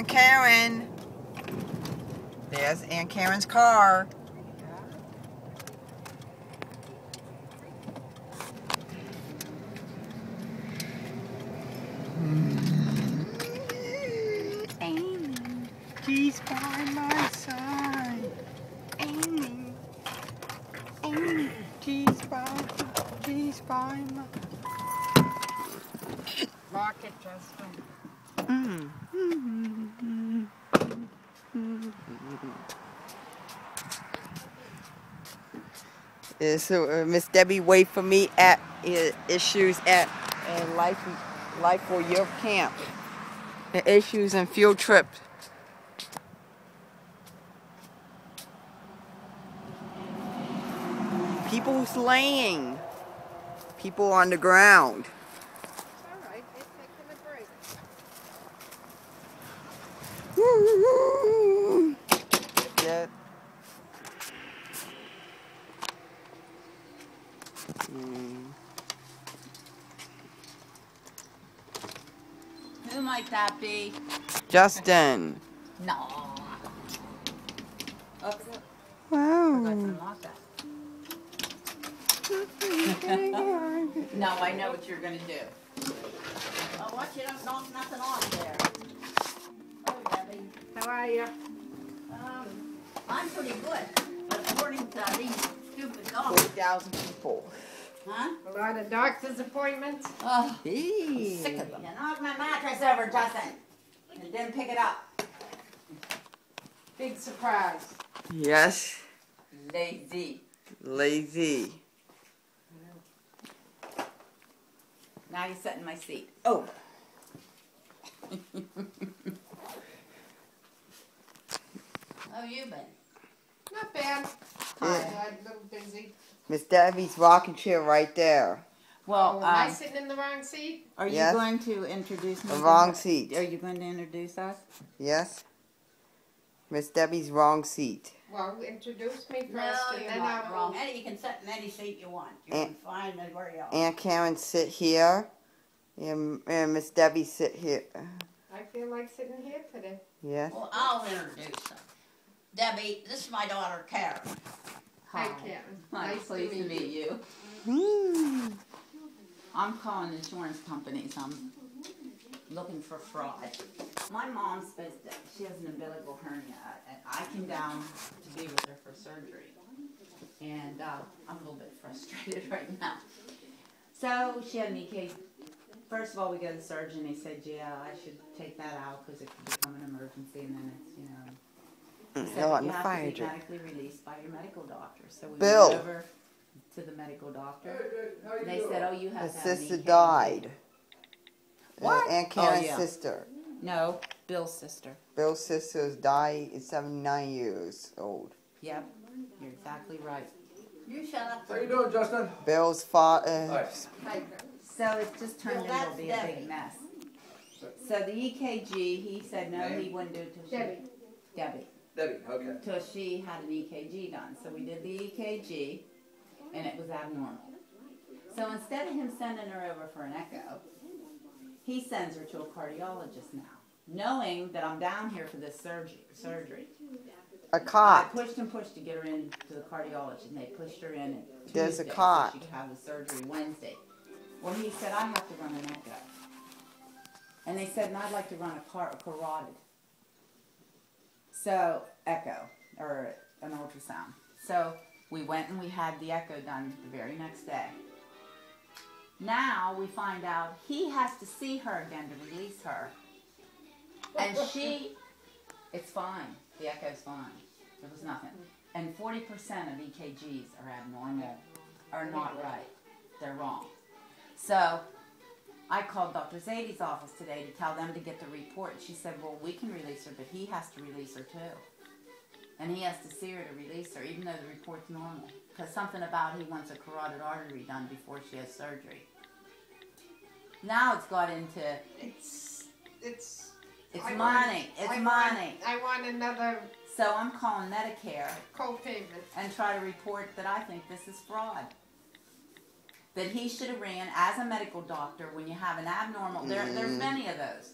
Aunt Karen. There's Aunt Karen's car. Amy, she's by my side. Amy, she's by my. Lock it, Justin. So Miss Debbie wait for me at issues at Life for Your Camp. The issues and field trip. People slaying. People on the ground. Alright, they're taking a break. Woo! Yeah. Who might that be? Justin. No. Oops. Wow. Forgot to unlock that. No, I know what you're gonna do. Oh, watch you don't knock nothing off there. Oh, Debbie. How are you? I'm pretty good, but according to these stupid dogs. 40,000 people. Huh? A lot of doctor's appointments. Oh, Hey. sick of them. You knocked my mattress over, Justin, and didn't pick it up. Big surprise. Yes. Lazy. Lazy. Now you sit in my seat. Oh. How you been? Not bad. Yeah. A little busy. Miss Debbie's rocking chair right there. Well, Am I sitting in the wrong seat? are you Yes. going to introduce me? The to wrong her? seat. Are you going to introduce us? Yes. Miss Debbie's wrong seat. Well, introduce me first, No, and you're then not I'll wrong. Eddie, you can sit in any seat you want. You can find anywhere else. Aunt Karen sit here. And Miss Debbie sit here. I feel like sitting here today. Yes. Well, I'll introduce them. Debbie, this is my daughter, Karen. Hi, Karen. Hi, Nice pleased to meet you. Hmm. I'm calling insurance companies. I'm looking for fraud. My mom's supposed to, she has an umbilical hernia, and I came down to be with her for surgery. And I'm a little bit frustrated right now. So she had an EKG. First of all, we go to the surgeon. He said, yeah, I should take that out because it could become an emergency, and then it's, he said, on you the have fire to be jet. medically released by your medical doctor. So we Bill. went over to the medical doctor. They said, oh, you have His to have an sister EKG. died. What? Aunt Karen's yeah. sister. No, Bill's sister. Bill's sister's died at 79 years old. Yep, you're exactly right. You shut up. How you doing, Justin? Bill's father. Hi. So it just turned Well, into be a that's big mess. So the EKG, he said no, he wouldn't do it till Debbie. Debbie, Debbie, okay. till she had an EKG done. So we did the EKG, and it was abnormal. So instead of him sending her over for an echo, he sends her to a cardiologist now, knowing that I'm down here for this surgery. A I cot. pushed and pushed to get her into the cardiologist, and they pushed her in Tuesday, There's a cot. so she could have the surgery Wednesday. Well, he said, I have to run an echo. And they said, and I'd like to run a carotid. So, echo, or an ultrasound. So, we went and we had the echo done the very next day. Now, we find out he has to see her again to release her. And it's fine. The echo's fine. There was nothing. And 40% of EKGs are abnormal, are not right. They're wrong. So, I called Dr. Zadie's office today to tell them to get the report. She said, well, we can release her, but he has to release her too. And he has to see her to release her, even though the report's normal. Because something about he wants a carotid artery done before she has surgery. Now it's got into... It's It's money. I want another So I'm calling Medicare co-payment. and try to report that I think this is fraud. That he should have ran as a medical doctor when you have an abnormal, there's many of those.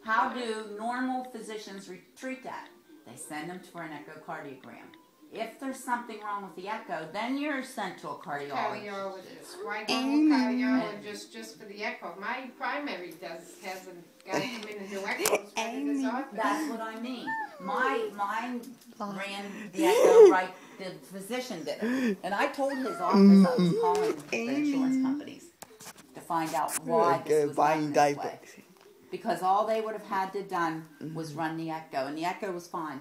How do normal physicians treat that? They send them for an echocardiogram. If there's something wrong with the echo, then you're sent to a cardiologist. Cardiologist. Why go to a cardiologist just for the echo? My primary hasn't got to come in and do echoes, but it is office. That's what I mean. Mine ran the echo right. The physician did it, and I told his office I was calling the insurance companies to find out why this was done this way. Because all they would have had to done was run the echo, and the echo was fine.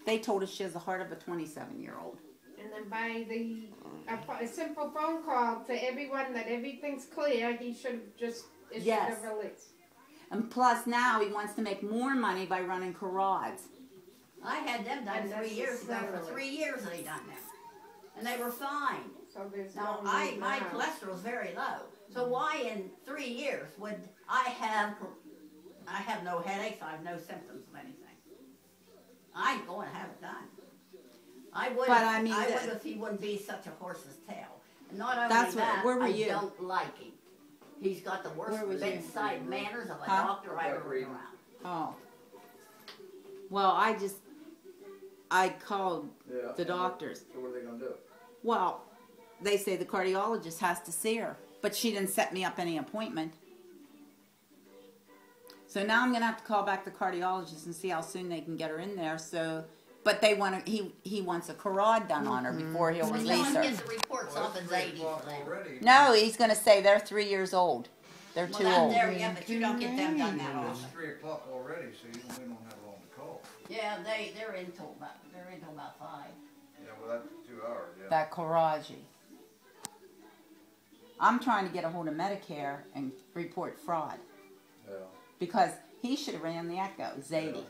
They told us she has the heart of a 27-year-old. And then by a simple phone call to everyone that everything's clear, he should have just issued a release. And plus now he wants to make more money by running carotid. I had them done 3 years ago. For 3 years they done them, and they were fine. So there's Now no need my now. cholesterol's very low. So why in 3 years would I have? I have no headaches. I have no symptoms of anything. I ain't going to have it done. I would. But I mean, I would if he wouldn't be such a horse's tail. And not only That's that, where were I you? don't like him. He's got the worst Where was you? bedside manners of a Huh? doctor I've ever been around. Oh. Well, I called the doctors. So what are they gonna do? Well, they say the cardiologist has to see her, but she didn't set me up any appointment. So now I'm gonna have to call back the cardiologist and see how soon they can get her in there. So, but they want to. He wants a carotid done on her before he'll Well, release someone her. gets the reports off at 80 for that. Already. No, he's gonna say they're 3 years old. They're Well, too that's old. there, yeah, but you don't get them done that It's often. 3 o'clock already, so we don't have long to call. Yeah, they're until about 5. Yeah, well, that's 2 hours, yeah. That Karaji. I'm trying to get a hold of Medicare and report fraud Yeah, because he should have ran the echo. Zadie,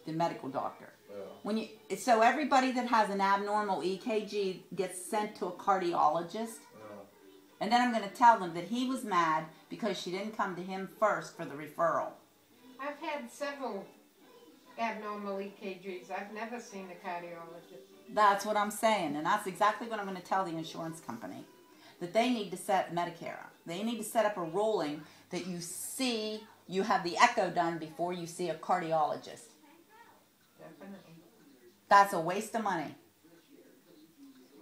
the medical doctor. yeah. So everybody that has an abnormal EKG gets sent to a cardiologist, and then I'm going to tell them that he was mad because she didn't come to him first for the referral. I've had several abnormal EKGs. I've never seen a cardiologist. That's what I'm saying, and that's exactly what I'm going to tell the insurance company. That they need to set Medicare up. They need to set up a ruling that you have the echo done before you see a cardiologist. Definitely. That's a waste of money.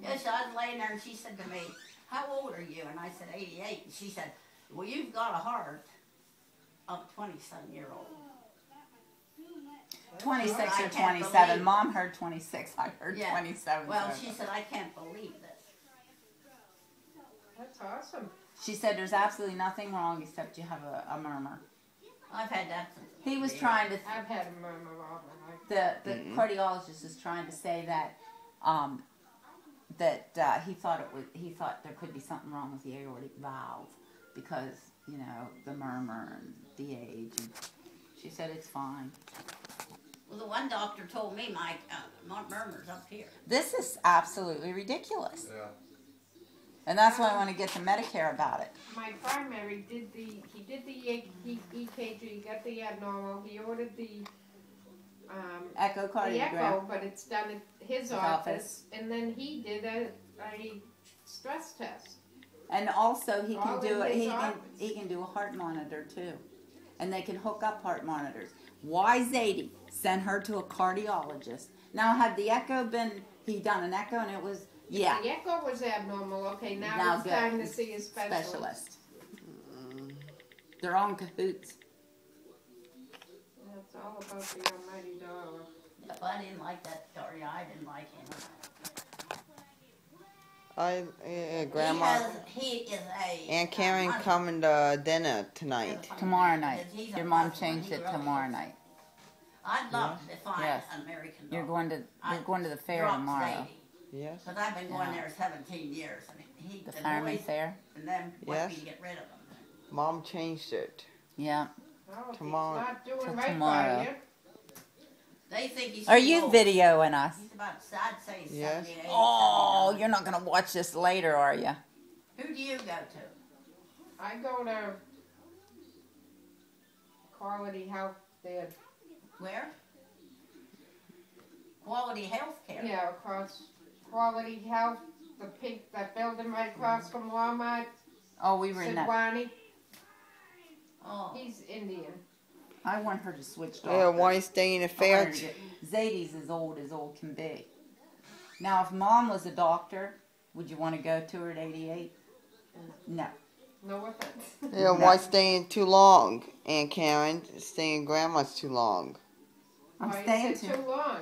Yes, I was laying there and she said to me, "How old are you?" And I said, 88. And she said, "Well, you've got a heart of 27-year-old." 26 I or can't 27. believe- Mom heard 26. I heard Yeah. 27. Well, so- she said, "I can't believe this." That's awesome. She said there's absolutely nothing wrong except you have a murmur. I've had that since. He was trying to, I've had a murmur all my life. the cardiologist is trying to say that, he thought there could be something wrong with the aortic valve because, the murmur and the age. And she said it's fine. Well, the one doctor told me my murmur's up here. This is absolutely ridiculous. Yeah. And that's why I want to get to Medicare about it. My primary did the EKG, got the abnormal. He ordered the Echocardiogram. echo, but it's done at his office. office. And then he did a stress test. And also he can All do in it. his He office. can do a heart monitor too, and they can hook up heart monitors. Why Zadie? Send her to a cardiologist. Now, had the echo been? He done an echo and it was The echo was abnormal. Okay, now it's good. time to see a specialist. They're all in cahoots. It's all about the almighty dollar. If I didn't like that story, I didn't like him. Grandma He is a. Aunt Karen money. coming to dinner tonight. Tomorrow night. He's a Your mom hustler. changed He it really tomorrow is. night. I'd love to find Yes. an American dog. You're going to the fair Drops tomorrow. Zadie. Yes. Because I've been going Yeah. there 17 years. And The the fireman boys fair. and them want Yes. me to get rid of them. Mom changed it. Yeah. Oh, Tomorrow- he's not doing till right tomorrow. by you. They think he's Are too you old. videoing us? He's about, I'd say he's Yes. 78. Oh, 79. you're not going to watch this later, are you? Who do you go to? I go to Quality Health there. Where? Quality Health Care. Yeah, across Quality Health, that building right across from Walmart. Oh, we were in that. Sidwani. Oh. He's Indian. I want her to switch doctors. Yeah, why stay in the I want fair? her to get- Zadie's as old can be. Now, if Mom was a doctor, would you want to go to her at 88? No. No offense. Yeah, why staying too long, Aunt Karen? Staying grandma's too long. I'm Why staying is it too long?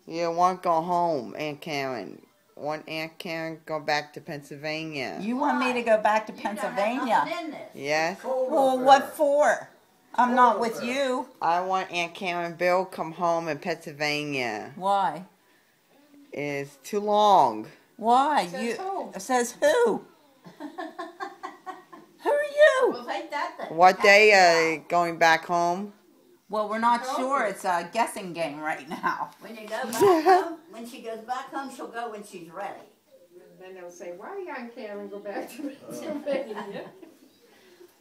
Yeah, want go home, Aunt Karen. Want Aunt Karen go back to Pennsylvania? You want me to go back to You don't have Pennsylvania? nothing in this. Yes. Cold Well, up what there. for? I'm not with you. I want Aunt Karen Bill come home in Pennsylvania. Why? It's too long. Why? Says You who? says who? Who are you? Well, take that then. What day going back home? Well, we're not Told sure. you. It's a guessing game right now. When you go back home, when she goes back home, she'll go when she's ready. Then they'll say, why young Karen go back to Pennsylvania?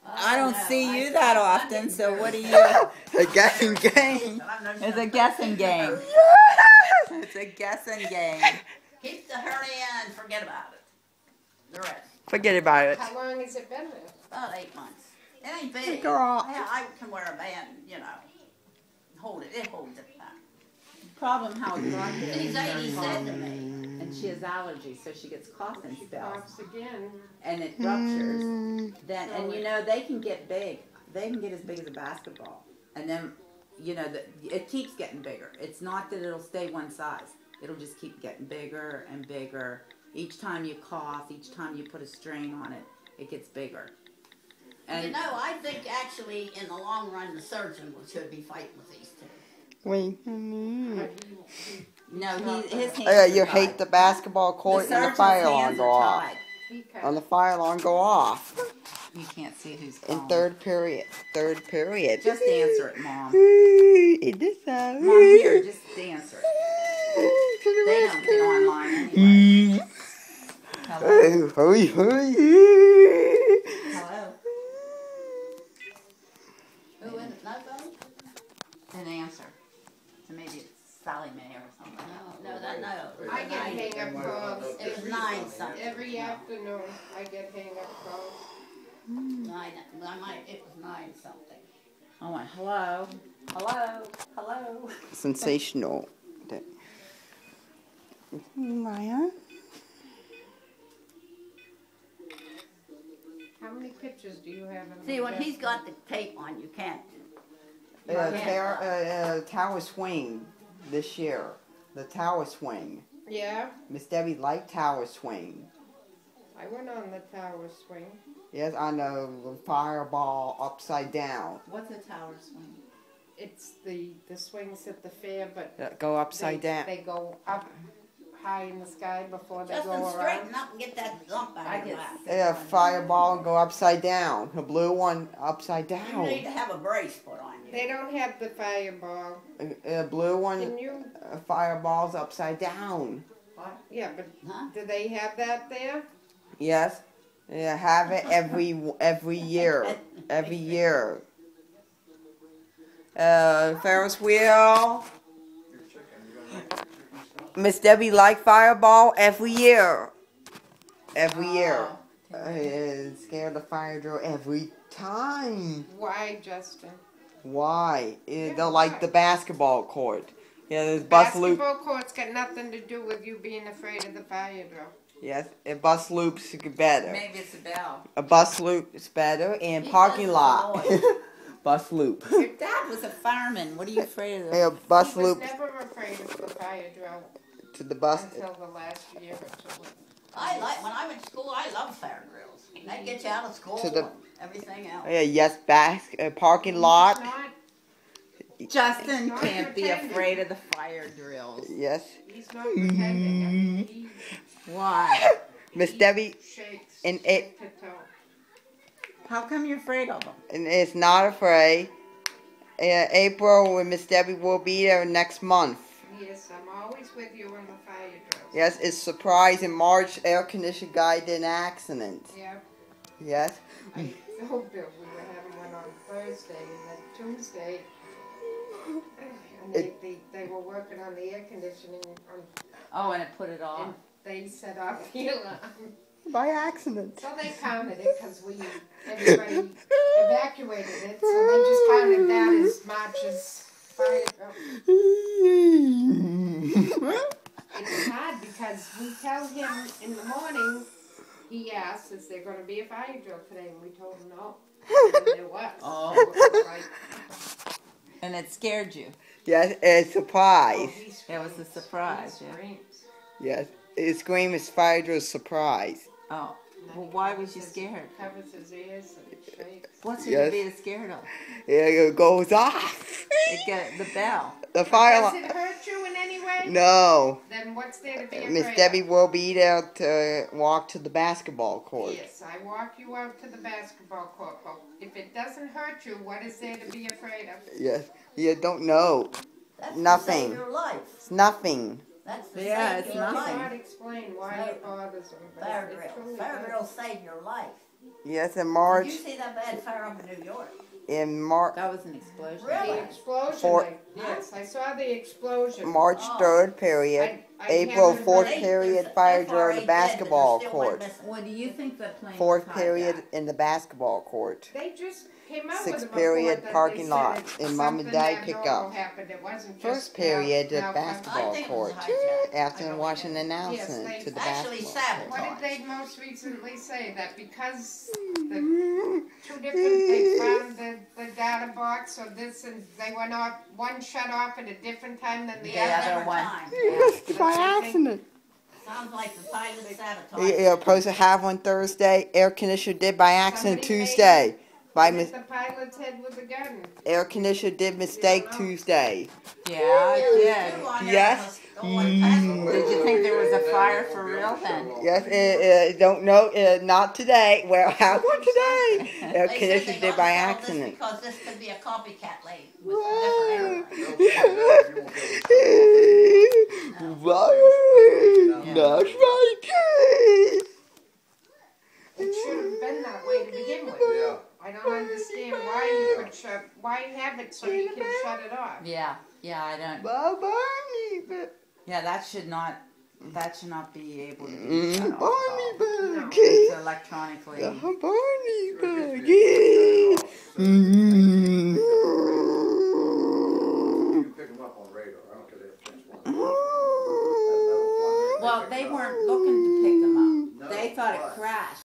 I don't know. see I you tried that one often, day. so what do you? A guessing game. But I'm no It's a sure. guessing game. It's a guessing game. Keep the hernia and forget about it. The rest. Forget about it. How long has it been there? About 8 months. It ain't big. Girl. I can wear a band, you know. Hold it. It holds it back. Problem how it got there. These 80 said to me. And she has allergies, so she gets coughing She spells, coughs again. and it ruptures. Then, and you know, they can get big. They can get as big as a basketball, and then, you know, it keeps getting bigger. It's not that it'll stay one size. It'll just keep getting bigger and bigger. Each time you cough, each time you put a strain on it, it gets bigger. And You know, I think actually in the long run the surgeon should be fighting with these two. Wait. no, his hands. Yeah, you are hate tied. the basketball court and the surgeon's fire alarm hands go are off. tied. He And can't. the fire alarm go off You can't see who's in calling. third period. Third period. Just answer it, Mom. In this house. Mom, here, just answer it. They don't get online anyway. Hello? Hurry, hurry. Hello? Who is it? Nobody? An answer. So maybe it's Sally Mae or something. No. I get hang-up calls. It was 9 something. Every afternoon, I get hang-up calls. 9, it was 9 something. I went, hello? Hello? Hello? Sensational. Maya? How many pictures do you have in See, the when he's desk? got the tape on, you can't. Tower swing this year. The tower swing. Yeah, Miss Debbie liked tower swing. I went on the tower swing. Yes, on the fireball upside down. What's a tower swing? It's the swings at the fair, but Go upside down. They go up high in the sky before they Justin, go around. straighten up and get that lump out of your lap. Yeah, fireball go upside down. The blue one upside You need to down. have a brace put on you. They don't have the fireball. Blue one, Can you? fireball's upside down. Yeah, but Huh? do they have that there? Yes. Yeah, have it every year. Every year. Ferris wheel. Your chicken, you gonna make chicken stuff? Miss Debbie like fireball every year. Every year. Scared the fire drill every time. Why, Justin? Why? Yeah, They'll like why? the basketball court. Yeah, there's bus loop. Basketball court's got nothing to do with you being afraid of the fire drill. Yes, a bus loop's better. Maybe it's a bell. A bus loop is better, and He parking does lot. the Bus loop. Your dad was a fireman. What are you afraid of? Yeah, bus He was loop never afraid of the fire drill to the bus. until the last year or two. When I went to school, I loved fire drills. They get you out of school To the- and everything else. Yeah, yes, parking He's lot. not, Justin Not can't be pretending. afraid of the fire drills. Yes. he's not pretending. I mean, he Why? Miss Debbie, shakes And head to toe. How come you're afraid of them? and it's not afraid. April with Miss Debbie will be there next month. Yes, I'm always with you on the fire drills. Yes, it's surprise in March. Air conditioner guy did an accident. Yeah. Yes. I told Bill we were having one on Thursday and then Tuesday. And they were working on the air conditioning Oh, and it put it and off. they set off the alarm. by accident. So they counted it because everybody evacuated it, so they just counted that as much as fire. It's hard because we tell him in the morning, he asks, is there going to be a fire drill today? And we told him no. And there was. Oh. So it was like, And it scared you. Yes, a surprise. he screams. It was a surprise, He yeah. screams. Yes, his scream is fire drill surprise. Oh. And then Well, he why covers was you his- scared? Covers his ears and shakes. What's Yes. it to be scared of? It goes off. It got the bell. The fire Does alarm. it hurt you in any way? No. Then what's there to be afraid Miss of? Debbie will be there to walk to the basketball court. Yes, I walk you out to the basketball court, but if it doesn't hurt you, what is there to be afraid of? Yes. You don't know. That's Nothing. To save your life. It's nothing. That's to Yeah, save it's your nothing. I life. cannot explain why it bothers me, but Fire it drill. truly Fire does. drill save your life. Yes, in Did March. you see that bad fire up in New York? In March. That was an explosion. Really? The explosion, For- yes, I saw the explosion. March Oh. 3rd period. I April haven't 4th heard- period There's fire FRA drill in the dead, but basketball there still went court. missing. What do you think the plane 4th was period hijacked? in the basketball court. They just came out 6th with a report period that parking they said lot it's in Mom and something Dad abnormal pickup. happened. It wasn't just First period mal- at malfunction. basketball I think it was court. hijacked. After I don't watching an know. announcement Yes, to the Actually basketball sabotage. court. What did they most recently say? That because the two different, they found the data box or this, and they were not, one shut off at a different time than the The other. other Different one. time. Yes, by accident. Sounds like the pilot sabotage. You're supposed to have one Thursday. Air conditioner did by accident Somebody made- Tuesday. By Hit mis- the pilot's head with a gun. air conditioner did mistake know. Tuesday. Yeah, Yeah, it there's two did. on there Yes. that stolen passport. Did you think there was a fire for real then? Yes, don't know. Not today. Well, have one today. Air They said conditioner they did by gotta sell this accident. because this could be a copycat lady with a Whoa. different airline. That's right. It should have been that way to begin with. Yeah. I don't understand why you could why have it so you can shut it off. Yeah, I don't. Barney, Yeah, that should not be able to be shut off at all. Barney, No. It's electronically. Barney, You Barney. can pick them up on radar. I don't care if they have chance one. Well, they weren't looking to pick them up. No, They thought it but- crashed.